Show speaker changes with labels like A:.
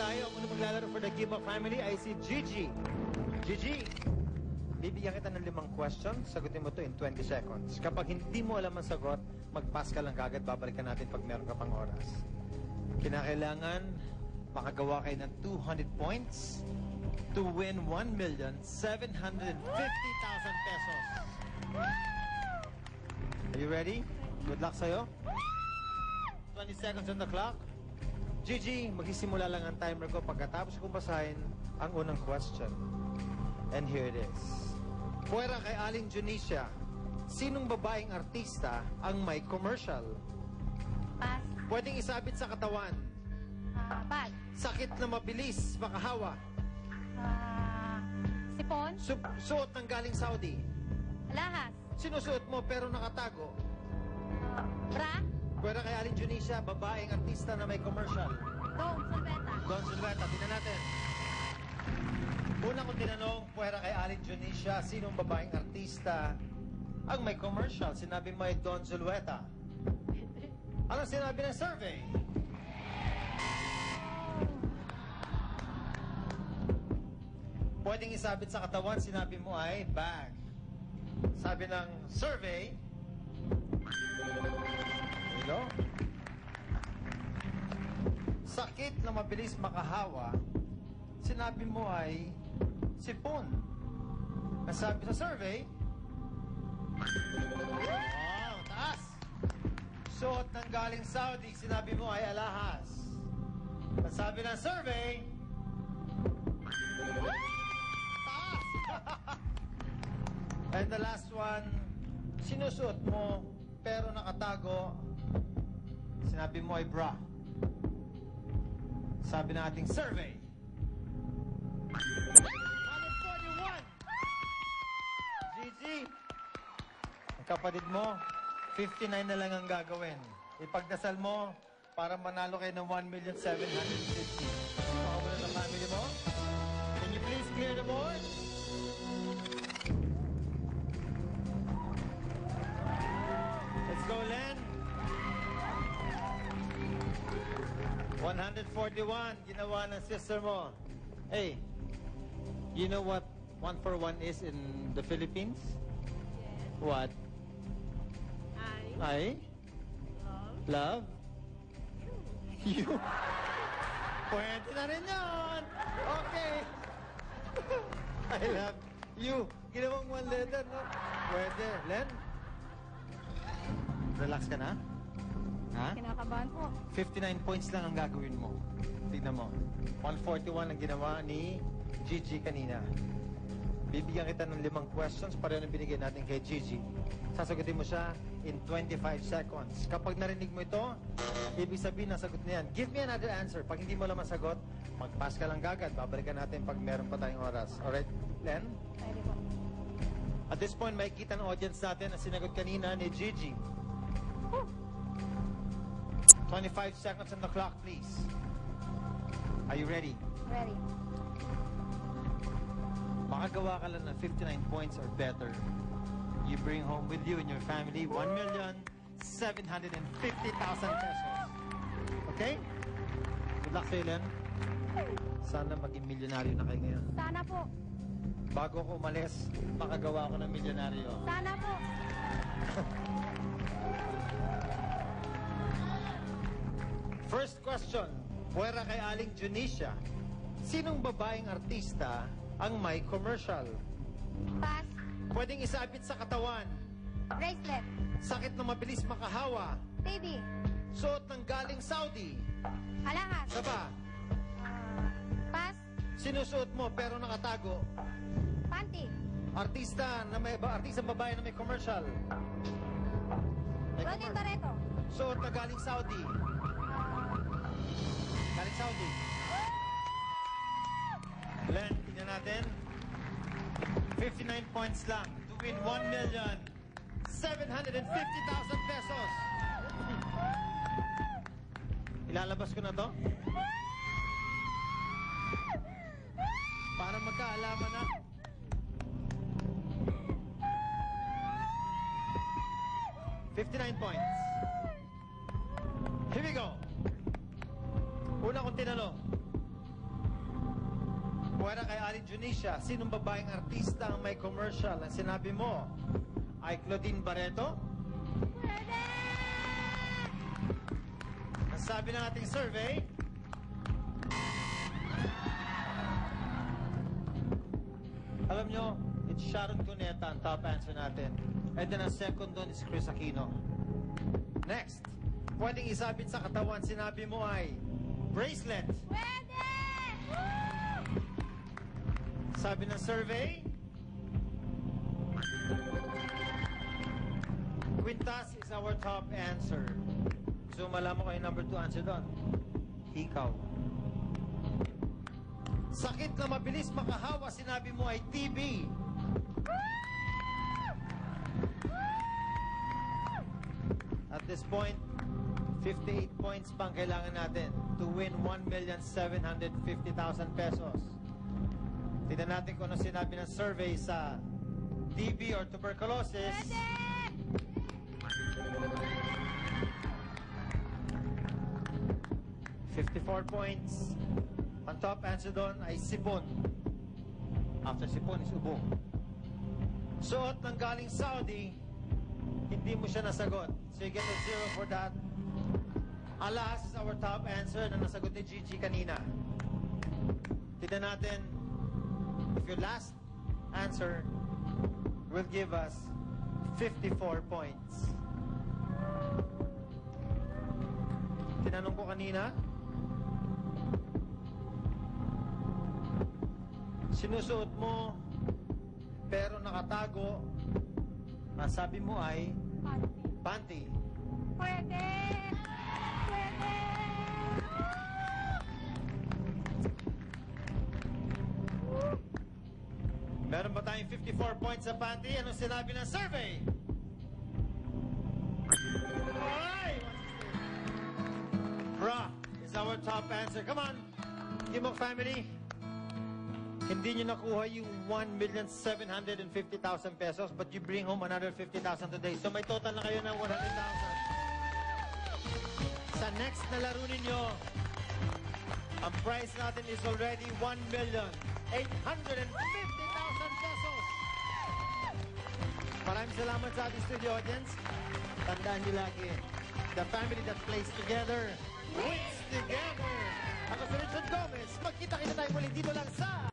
A: tayo. Ang unang maglalaro for the Giba family ay si Gigi. Gigi, bibigyan kita ng 5 questions. Sagutin mo to in 20 seconds. Kapag hindi mo alam ang sagot, mag-pass ka lang kagad. Babalikan natin pag meron ka pang oras. Kinakailangan makagawa kayo ng 200 points to win 1,750,000 pesos. Are you ready? Good luck sa'yo. 20 seconds on the clock. Gigi, magsisimula lang ang timer ko pagkatapos kong basahin ang unang question. And here it is. Puwera kay Aling Junicia, sinong babaeng artista ang may commercial?
B: Pass.
A: Pwedeng isabit sa katawan.
B: Bag.
A: Sakit na mabilis, makahawa.
B: Sipon.
A: Suot ng galing Saudi.
B: Alahas.
A: Sinusuot mo pero nakatago.
B: Bra.
A: Puwera kay Aling Junicia, babaeng artista na may commercial.
B: Dong. Sulbeta.
A: Don Silveta, tingnan natin. Una kong tinanong, puwera kay Aling Junicia, sinong babaeng artista ang may commercial? Sinabi mo ay Don Zulueta. Anong sinabi ng survey? Pwedeng isabit sa katawan, sinabi mo ay bag. Sabi ng survey, there you go. Sakit na mabilis makahawa, sinabi mo ay sipon. Nasabi sa survey, wow, taas. Suot ng galing Saudi, sinabi mo ay alahas. Nasabi ng survey, taas. And the last one, sinusuot mo pero nakatago, sinabi mo ay bra. Sabi ng ating survey, 141! Gigi, ang kapatid mo, 59 na lang ang gagawin. Ipagdasal mo para manalo kayo ng 1,750,000. Pakabula ng family mo. Can you please clear the board? Let's go, Len. 141, ginawa ng sister mo. Hey, you know what 1 for 1 is in the Philippines?
B: Yes.
A: What? I? Love? You? Pwede na rin yun. Okay. I love you. Ginawang 1 letter, no? Pwede. Len? Relax ka na? Ha?
B: Kinakabahan po.
A: 59 points lang ang gagawin mo. Tignan mo. 141 ang ginawa ni Gigi kanina. Bibigyan kita ng 5 questions pareho na binigay natin kay Gigi. Sasagutin mo siya in 25 seconds. Kapag narinig mo ito, ibig sabihin nasagot na yan. Give me another answer. Pag hindi mo lang masagot, mag-pass ka lang gagad. Babalikan natin pag meron pa tayong oras. Alright, Len?
B: Pwede po.
A: At this point, makikita ng audience natin na sinagot kanina ni Gigi. 25 seconds on the clock, please. Are you ready?
B: Ready.
A: Makagawa ka lang ng 59 points or better. You bring home with you and your family 1,750,000 pesos. Okay? Good luck sa'yo, Len. Sana maging milyonaryo na kayo ngayon.
B: Sana po.
A: Bago ko umalis, makagawa ko ng milyonaryo.
B: Sana po.
A: First question, puwera kay Aling Junicia, sinong babaeng artista ang may commercial?
B: Pass.
A: Pwedeng isabit sa katawan.
B: Bracelet.
A: Sakit na mabilis makahawa.
B: Baby.
A: Suot ng galing Saudi.
B: Alahas.
A: Saba,
B: Pass.
A: sinusuot mo pero nakatago.
B: Panty.
A: Artista babae na may commercial. May
B: Rodin Barreto.
A: Suot na galing Saudi. Galing Saudi. Len, tingnan natin. 59 points lang to win 1,750,000 pesos. Ilalabas ko na to. Para magkaalaman na. $59 points. Here we go. Una kong tinanong, Pwera kay Ali Junicia, sinong babaeng artista ang may commercial? Ang sinabi mo ay Claudine Barreto?
B: Pwede!
A: Ang sabi ng ating survey, alam nyo, it's Sharon Cuneta ang top answer natin. And then ang second doon is Chris Aquino. Next, pwedeng isabit sa katawan, sinabi mo ay bracelet.
B: Pwede!
A: Sabi ng survey, Quintas is our top answer. Gusto mo malaman ko yung number 2 answer doon? Hikaw. Sakit na mabilis makahawa, sinabi mo ay TB. At this point, 58 points pang kailangan natin to win 1,750,000 pesos. Tignan natin kung ano sinabi ng survey sa TB or tuberculosis.
B: Pwede!
A: 54 points. Ang top answer doon ay sipon. After sipon is ubo. Suot ng galing Saudi, hindi mo siya nasagot. So you get a 0 for that. Alas is our top answer na nasagot ni Gigi kanina. Tignan natin if your last answer will give us 54 points. Tinanong ko kanina, sinusuot mo pero nakatago, ang sabi mo ay
B: Panty.
A: panty.
B: Pwede! Pwede!
A: Meron ba tayong 54 points sa panty? Anong sinabi ng survey? Ay! Bra is our top answer. Come on! Gimok family. Hindi nyo nakuha yung 1,750,000 pesos but you bring home another 50,000 today. So may total na kayo ng 100,000. Sa next na laro ninyo, ang price natin is already 1,850,000 pesos. Maraming salamat sa ating studio audience. Tandaan nyo lagi, the family that plays together wins together. Ako si Richard Gomez. Magkita-kita tayo muli dito lang sa